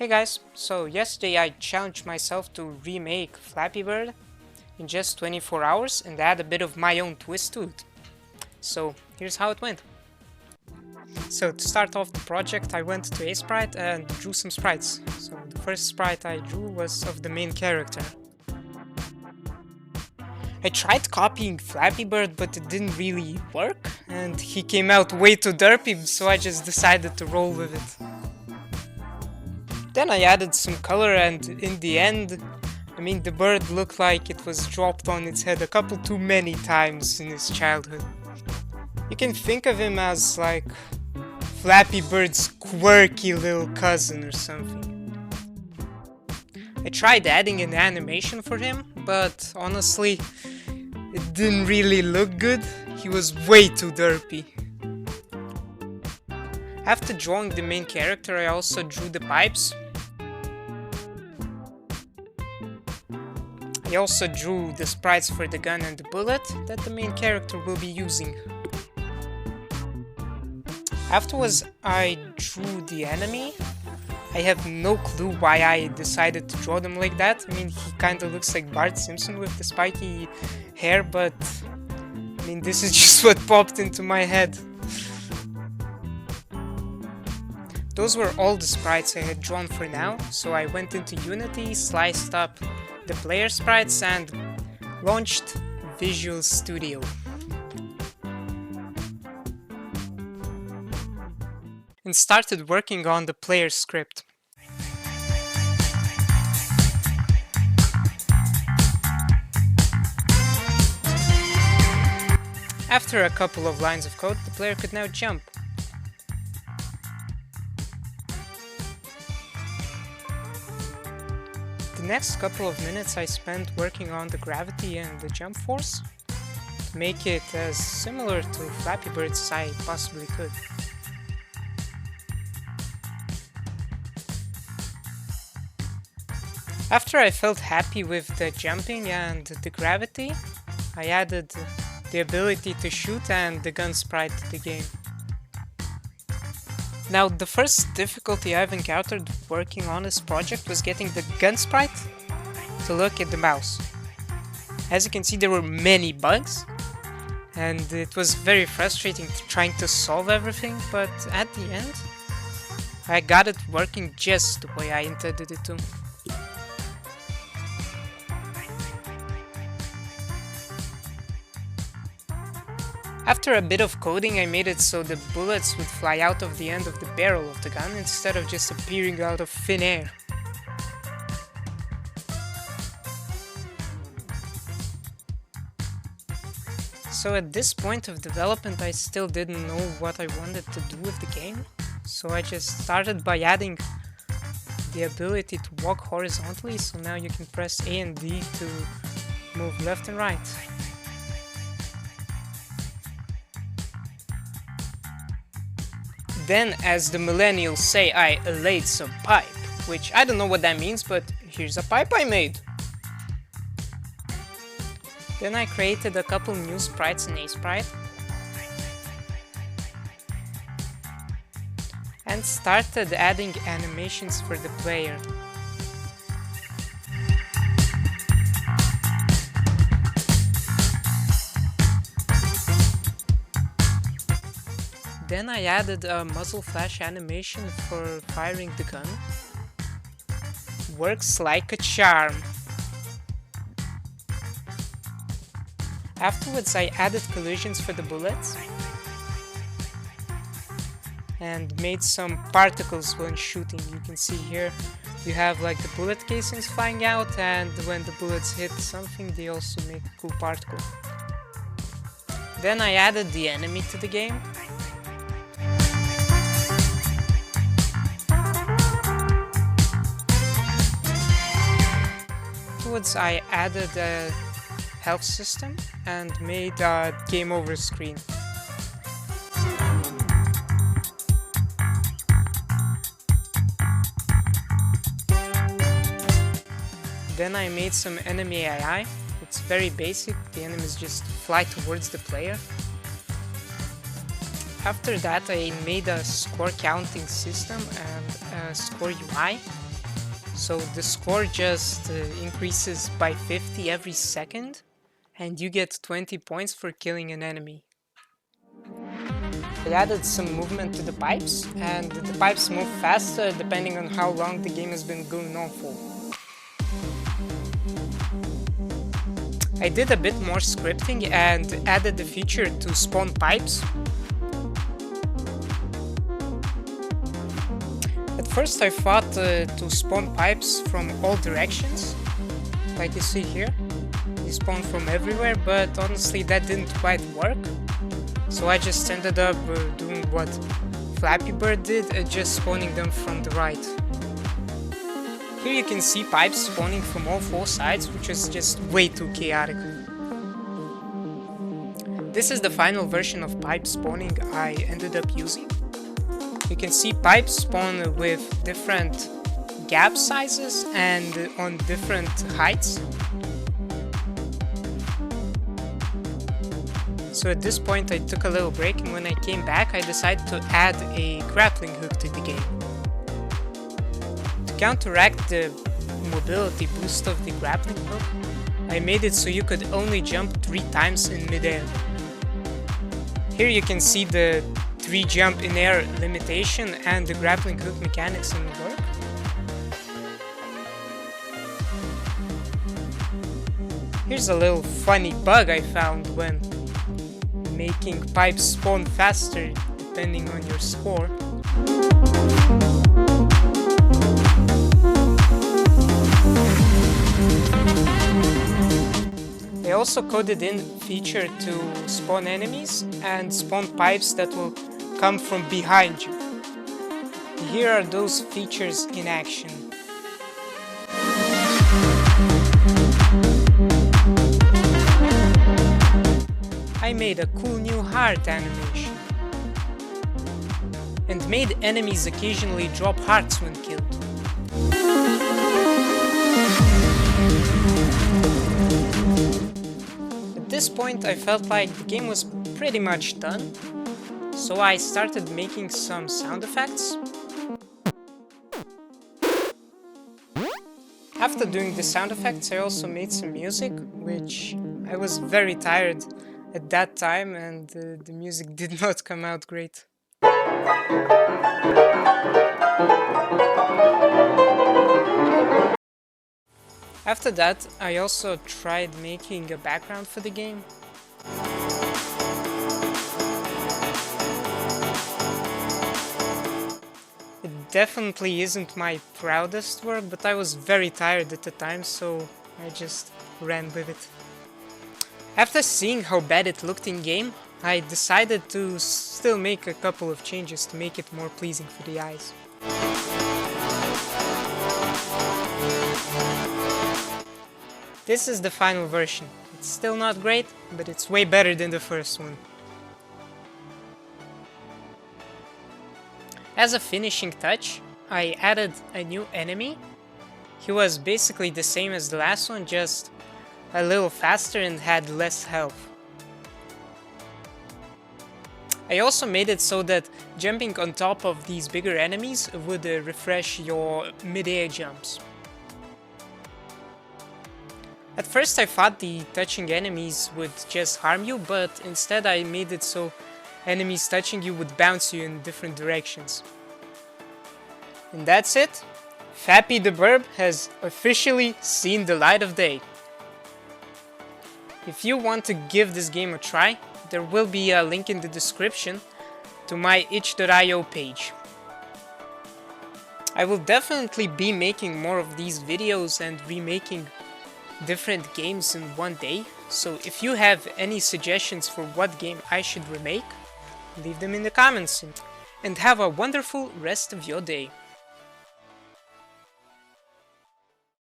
Hey guys, so yesterday I challenged myself to remake Flappy Bird in just 24 hours and add a bit of my own twist to it. So here's how it went. So to start off the project I went to Sprite and drew some sprites. So the first sprite I drew was of the main character. I tried copying Flappy Bird but it didn't really work and he came out way too derpy, so I just decided to roll with it. Then I added some color and in the end, the bird looked like it was dropped on its head a couple too many times in his childhood. You can think of him as like Flappy Bird's quirky little cousin or something. I tried adding an animation for him, but honestly, it didn't really look good. He was way too derpy. After drawing the main character, I also drew the pipes. I also drew the sprites for the gun and the bullet that the main character will be using. Afterwards, I drew the enemy. I have no clue why I decided to draw them like that. He kinda looks like Bart Simpson with the spiky hair, but this is just what popped into my head. Those were all the sprites I had drawn for now, so I went into Unity, sliced up the player sprites and launched Visual Studio. And started working on the player script. After a couple of lines of code, the player could now jump. The next couple of minutes I spent working on the gravity and the jump force to make it as similar to Flappy Bird as I possibly could. After I felt happy with the jumping and the gravity, I added the ability to shoot and the gun sprite to the game. Now, the first difficulty I've encountered working on this project was getting the gun sprite to look at the mouse. As you can see, there were many bugs, and it was very frustrating trying to solve everything, but at the end, I got it working just the way I intended it to. After a bit of coding, I made it so the bullets would fly out of the end of the barrel of the gun instead of just appearing out of thin air. So at this point of development, I still didn't know what I wanted to do with the game, so I just started by adding the ability to walk horizontally, so now you can press A and D to move left and right. Then, as the millennials say, I laid some pipe, which I don't know what that means, but here's a pipe I made. Then I created a couple new sprites in Sprite and started adding animations for the player. Then I added a muzzle flash animation for firing the gun. Works like a charm. Afterwards I added collisions for the bullets and made some particles when shooting. You can see here you have like the bullet casings flying out, and when the bullets hit something they also make a cool particle. Then I added the enemy to the game. Afterwards I added a health system and made a game over screen. Then I made some enemy AI. It's very basic, the enemies just fly towards the player. After that I made a score counting system and a score UI So the score just increases by 50 every second, and you get 20 points for killing an enemy. I added some movement to the pipes, and the pipes move faster depending on how long the game has been going on for. I did a bit more scripting and added the feature to spawn pipes. At first I thought to spawn pipes from all directions, like you see here. They spawn from everywhere, but honestly that didn't quite work. So I just ended up doing what Flappy Bird did, just spawning them from the right. Here you can see pipes spawning from all four sides, which is just way too chaotic. This is the final version of pipe spawning I ended up using. You can see pipes spawn with different gap sizes and on different heights. So at this point I took a little break, and when I came back I decided to add a grappling hook to the game. To counteract the mobility boost of the grappling hook, I made it so you could only jump 3 times in midair. Here you can see the 3 jump in air limitation and the grappling hook mechanics in work. Here's a little funny bug I found when making pipes spawn faster depending on your score. I also coded in feature to spawn enemies and spawn pipes that will come from behind you. Here are those features in action. I made a cool new heart animation and made enemies occasionally drop hearts when killed. At this point I felt like the game was pretty much done, so I started making some sound effects. After doing the sound effects I also made some music, which I was very tired at that time, and the music did not come out great. After that, I also tried making a background for the game. It definitely isn't my proudest work, but I was very tired at the time, so I just ran with it. After seeing how bad it looked in game, I decided to still make a couple of changes to make it more pleasing for the eyes. This is the final version. It's still not great, but it's way better than the first one. As a finishing touch, I added a new enemy. He was basically the same as the last one, just a little faster and had less health. I also made it so that jumping on top of these bigger enemies would refresh your mid-air jumps. At first I thought the touching enemies would just harm you, but instead I made it so enemies touching you would bounce you in different directions. And that's it. Flappy the Bird has officially seen the light of day. If you want to give this game a try, there will be a link in the description to my itch.io page. I will definitely be making more of these videos and remaking different games in one day, so if you have any suggestions for what game I should remake, leave them in the comments, and have a wonderful rest of your day.